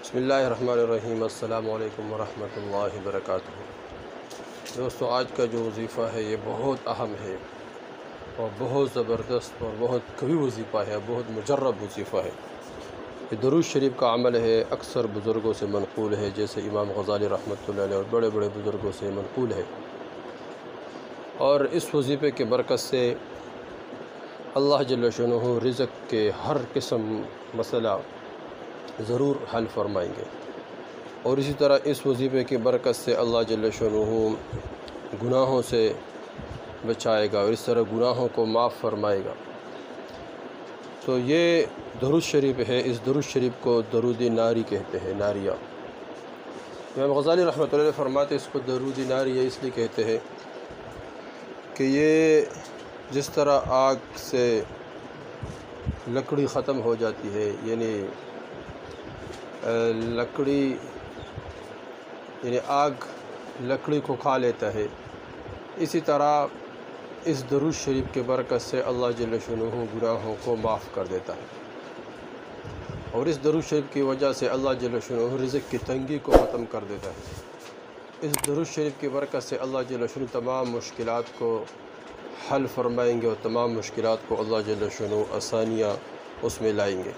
بسم اللہ الرحمن الرحیم۔ السلام علیکم ورحمۃ اللہ وبرکاتہ۔ دوستو، آج کا جو وظیفہ ہے یہ بہت اہم ہے اور بہت زبردست اور بہت قوی وظیفہ ہے، بہت مجرب وظیفہ ہے۔ یہ درود شریف کا عمل ہے، اکثر بزرگوں سے منقول ہے، جیسے امام غزالی رحمۃ اللہ علیہ اور بڑے بڑے بزرگوں سے منقول ہے، اور اس وظیفے کے برکت سے اللہ جل شانہ رزق کے ہر قسم مسئلہ ضرور حل فرمائیں گے، اور اسی طرح اس وظیفے کی برکت سے اللہ جل شانہ گناہوں سے بچائے گا اور اس طرح گناہوں کو معاف فرمائے گا۔ تو یہ درود شریف ہے، اس درود شریف کو درود ناری کہتے ہیں، ناریہ۔ امام غزالی رحمۃ اللہ علیہ فرماتے اس کو درود ناریہ اس لیے کہتے ہیں کہ یہ جس طرح آگ سے لکڑی ختم ہو جاتی ہے، یعنی آگ لکڑی کو کھا لیتا ہے، اسی طرح اس درود شریف کے برکت سے اللہ جل شانہ گناہوں کو معاف کر دیتا ہے، اور اس درود شریف کی وجہ سے اللہ جل شانہ رزق کی تنگی کو ختم کر دیتا ہے۔ اس درود شریف کی برکت سے اللہ جل شانہ تمام مشکلات کو حل فرمائیں گے، اور تمام مشکلات کو اللہ جل شانہ آسانیاں اس میں لائیں گے،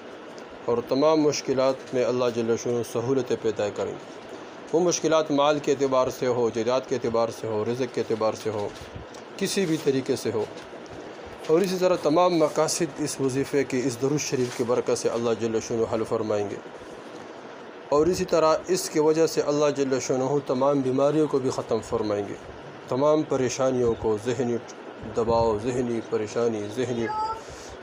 اور تمام مشکلات میں اللہ جل شانہ سہولتیں پیدا کریں گے۔ وہ مشکلات مال کے اعتبار سے ہو، جائیداد کے اعتبار سے ہو، رزق کے اعتبار سے ہو، کسی بھی طریقے سے ہو، اور اسی طرح تمام مقاصد اس وظیفے کی، اس درود شریف کی برکت سے اللہ جل شانہ حل فرمائیں گے، اور اسی طرح اس کی وجہ سے اللہ جل شانہ تمام بیماریوں کو بھی ختم فرمائیں گے، تمام پریشانیوں کو، ذہنی دباؤ، ذہنی پریشانی، ذہنی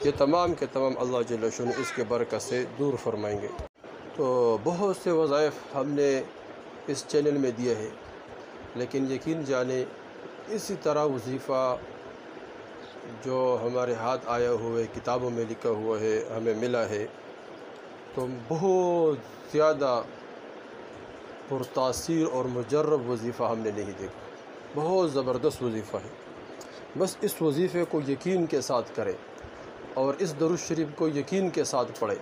یہ تمام کے تمام اللہ جل شانہ اس کے برکت سے دور فرمائیں گے۔ تو بہت سے وظائف ہم نے اس چینل میں دیے ہیں، لیکن یقین جانیں اسی طرح وظیفہ جو ہمارے ہاتھ آیا ہوا ہے، کتابوں میں لکھا ہوا ہے، ہمیں ملا ہے، تو بہت زیادہ پرتاثیر اور مجرب وظیفہ ہم نے نہیں دیکھا۔ بہت زبردست وظیفہ ہے، بس اس وظیفے کو یقین کے ساتھ کریں اور اس درود شریف کو یقین کے ساتھ پڑھیں،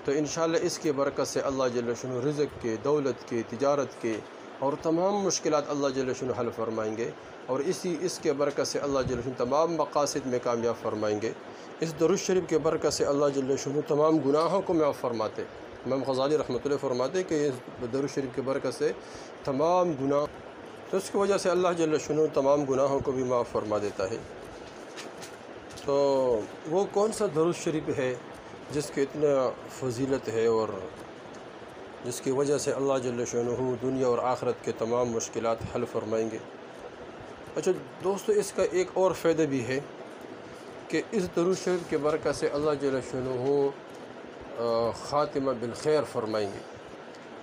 تو انشاءاللہ اس کی برکت سے اللہ جل شانہ رزق کے، دولت کے، تجارت کے اور تمام مشکلات اللہ جل شانہ حل فرمائیں گے، اور اس کے برکت سے اللہ جل شانہ تمام مقاصد میں کامیاب فرمائیں گے۔ اس درود شریف کے برکت سے اللہ جل شانہ تمام گناہوں کو معاف فرماتے۔ امام غزالی رحمۃ اللہ فرماتے کہ اس درود شریف کی برکت سے تمام گناہ، تو اس کی وجہ سے اللہ جل شانہ تمام گناہوں کو بھی معاف فرما دیتا ہے۔ تو وہ کون سا درود شریف ہے جس کی اتنا فضیلت ہے اور جس کی وجہ سے اللہ جل شانہ دنیا اور آخرت کے تمام مشکلات حل فرمائیں گے؟ اچھا دوستو، اس کا ایک اور فائدہ بھی ہے کہ اس درود شریف کے برکت سے اللہ جل شانہ خاتمہ بالخیر فرمائیں گے،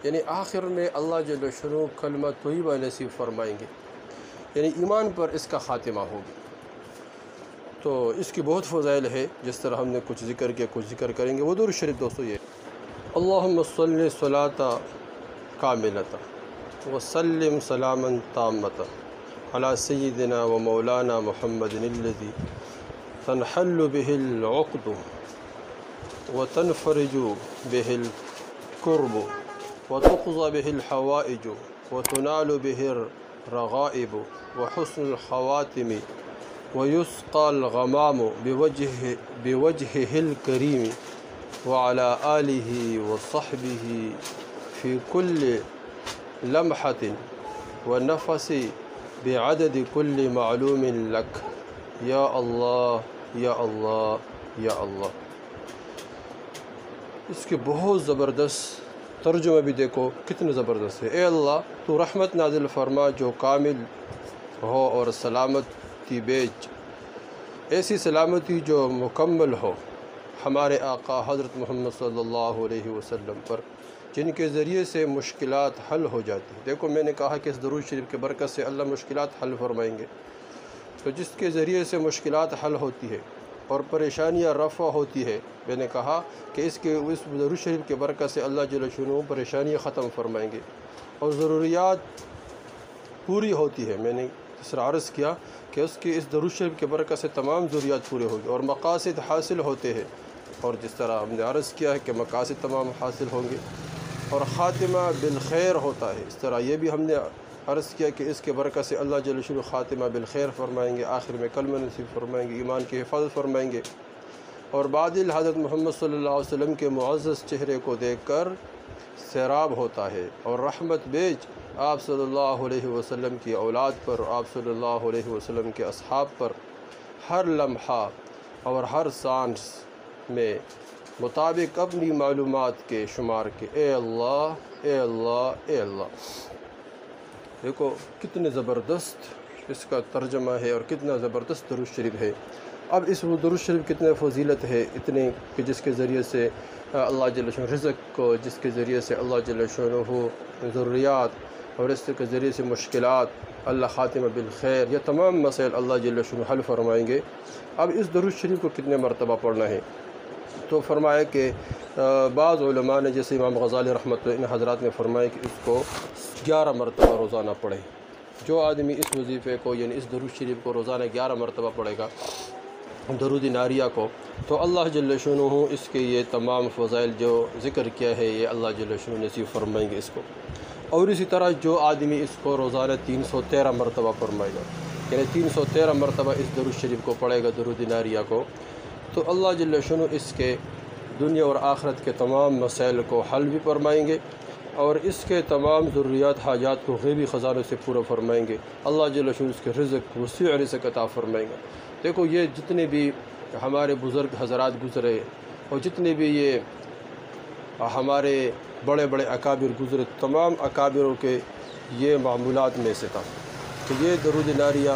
یعنی آخر میں اللہ جل شانہ کلمہ طیبہ نصیب فرمائیں گے، یعنی ایمان پر اس کا خاتمہ ہوگی۔ تو اس کی بہت فضائل ہے، جس طرح ہم نے کچھ ذکر کیا، کچھ ذکر کریں گے۔ وہ درود شریف دوستو یہ: اللہم صلی صلاۃ کاملۃ وسلم سلاما تامۃ علی سیدنا و مولانا محمد الذی تنحل به العقد وتنفرج به الكرب وتقضى به الحوائج وتنال به الرغائب وحسن الخواتم ويسقى الغمام بوجهه الكريم وعلى آله وصحبه في كل لمحة ونفس بعدد كل معلوم لك یا اللہ یا اللہ یا اللہ۔ اس کے بہت زبردست ترجمہ بھی دیکھو کتنے زبردست ہے۔ اے اللہ تو رحمت نازل فرما جو کامل ہو اور سلامتی بیچ، ایسی سلامتی جو مکمل ہو ہمارے آقا حضرت محمد صلی اللہ علیہ وسلم پر، جن کے ذریعے سے مشکلات حل ہو جاتی ہیں۔ دیکھو میں نے کہا کہ اس درود شریف کے برکت سے اللہ مشکلات حل فرمائیں گے، تو جس کے ذریعے سے مشکلات حل ہوتی ہے اور پریشانیاں رفع ہوتی ہے، میں نے کہا کہ اس درود شریف کے برکت سے اللہ جل شانہ پریشانیاں ختم فرمائیں گے اور ضروریات پوری ہوتی ہے۔ میں نے اس طرح عرض کیا کہ اس درود شریف کے برکت سے تمام ضروریات پورے ہوگی اور مقاصد حاصل ہوتے ہیں، اور جس طرح ہم نے عرض کیا ہے کہ مقاصد تمام حاصل ہوں گے، اور خاتمہ بالخیر ہوتا ہے۔ اس طرح یہ بھی ہم نے عرض کیا کہ اس کے برکت سے اللہ جل شانہ خاتمہ بالخیر فرمائیں گے، آخر میں کلمہ نصیب فرمائیں گے، ایمان کی حفاظت فرمائیں گے، اور بعدل حضرت محمد صلی اللہ علیہ وسلم کے معزز چہرے کو دیکھ کر سیراب ہوتا ہے، اور رحمت بیچ آپ صلی اللہ علیہ وسلم کی اولاد پر، آپ صلی اللہ علیہ وسلم کے اصحاب پر ہر لمحہ اور ہر سانس میں مطابق اپنی معلومات کے شمار کے اے اللہ اے اللہ اے اللہ۔ دیکھو کتنے زبردست اس کا ترجمہ ہے اور کتنا زبردست درود شریف ہے۔ اب اس درود شریف کتنے فضیلت ہے، اتنے کہ جس کے ذریعے سے اللہ جل شانہ رزق کو، جس کے ذریعے سے اللہ جل شانہ ضروریات، اور اس کے ذریعے سے مشکلات، اللہ خاتمہ بالخیر، یہ تمام مسائل اللہ جل شانہ حل فرمائیں گے۔ اب اس درود شریف کو کتنے مرتبہ پڑھنا ہے؟ تو فرمایا کہ بعض علماء نے، جیسے امام غزالی رحمۃ اللہ علیہ حضرات نے فرمایا کہ اس کو 11 مرتبہ روزانہ پڑھے۔ جو آدمی اس وظیفے کو یعنی اس درود شریف کو روزانہ 11 مرتبہ پڑھے گا، درود ناریہ کو، تو اللہ جل شانہ اس کے یہ تمام فضائل جو ذکر کیا ہے یہ اللہ جل شانہ نصیب فرمائیں گے اس کو۔ اور اسی طرح جو آدمی اس کو روزانہ 313 مرتبہ فرمائے گا، یعنی 313 مرتبہ اس درود شریف کو پڑھے گا، درود ناریہ کو، تو اللہ جل شانہ اس کے دنیا اور آخرت کے تمام مسائل کو حل بھی فرمائیں گے، اور اس کے تمام ضروریات حاجات کو غیبی خزانوں سے پورا فرمائیں گے۔ اللہ جل شانہ اس کے رزق وسیع رزق عطا فرمائیں گے۔ دیکھو یہ جتنے بھی ہمارے بزرگ حضرات گزرے، اور جتنے بھی یہ ہمارے بڑے بڑے اکابر گزرے، تمام اکابروں کے یہ معمولات میں سے تھا کہ یہ درود ناریہ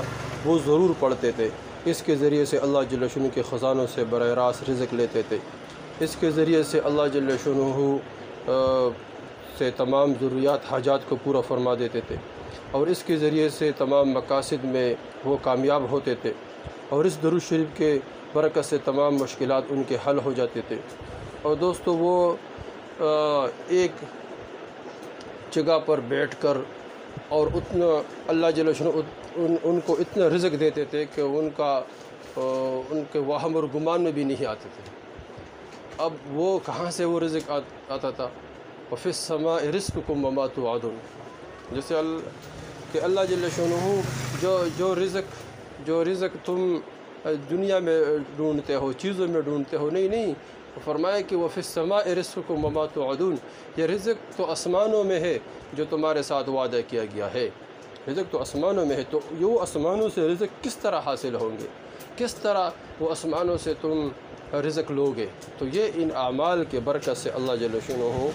وہ ضرور پڑھتے تھے۔ اس کے ذریعے سے اللہ جل شانہ کے خزانوں سے براہ راست رزق لیتے تھے، اس کے ذریعے سے اللہ جل شانہ سے تمام ضروریات حاجات کو پورا فرما دیتے تھے، اور اس کے ذریعے سے تمام مقاصد میں وہ کامیاب ہوتے تھے، اور اس درود شریف کے برکت سے تمام مشکلات ان کے حل ہو جاتے تھے۔ اور دوستو وہ ایک جگہ پر بیٹھ کر اور اتنا اللہ جل شانہ ان کو اتنا رزق دیتے تھے کہ ان کے وہم اور گمان میں بھی نہیں آتے تھے۔ اب وہ کہاں سے وہ رزق آتا تھا؟ وفی السماء رزقکم وما توعدون، جیسے کہ اللہ جل شانہ جو رزق تم دنیا میں ڈھونڈتے ہو، چیزوں میں ڈھونڈتے ہو، نہیں، فرمایا کہ وفی السماء رزقکم وما توعدون، یہ رزق تو آسمانوں میں ہے جو تمہارے ساتھ وعدہ کیا گیا ہے، رزق تو آسمانوں میں ہے۔ تو یہ آسمانوں سے رزق کس طرح حاصل ہوں گے، کس طرح وہ آسمانوں سے تم رزق لوگے؟ تو یہ ان اعمال کے برکت سے اللہ جل شانہ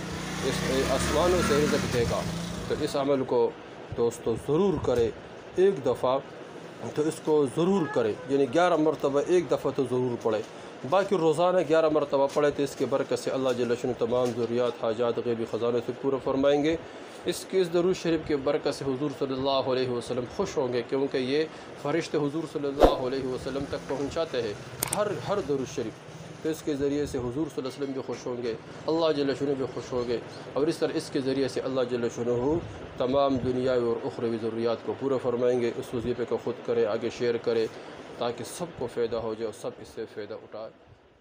اس آسمانوں سے رزق دے گا۔ تو اس عمل کو دوستو ضرور کرے، ایک دفعہ تو اس کو ضرور کرے، یعنی 11 مرتبہ ایک دفعہ تو ضرور پڑھے، باقی روزانہ 11 مرتبہ پڑھے تو اس کے برکت سے اللہ جل شانہ تمام ضروریات حاجات غیبی خزانوں سے پورا فرمائیں گے۔ اس درود شریف کے برکت سے حضور صلی اللہ علیہ وسلم خوش ہوں گے، کیونکہ یہ فرشتے حضور صلی اللہ علیہ وسلم تک پہنچاتے ہیں ہر درود شریف، تو اس کے ذریعے سے حضور صلی اللہ علیہ وسلم بھی خوش ہوں گے، اللہ جل شانہ بھی خوش ہوں گے، اور اس طرح اس کے ذریعے سے اللہ جل شانہ تمام دنیاوی اور اخروی ضروریات کو پورا فرمائیں گے۔ اس وظیفے کو خود کرے، آگے شیئر کرے، تاکہ سب کو فائدہ ہو جائے اور سب اس سے فائدہ اٹھائے۔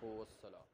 والسلام۔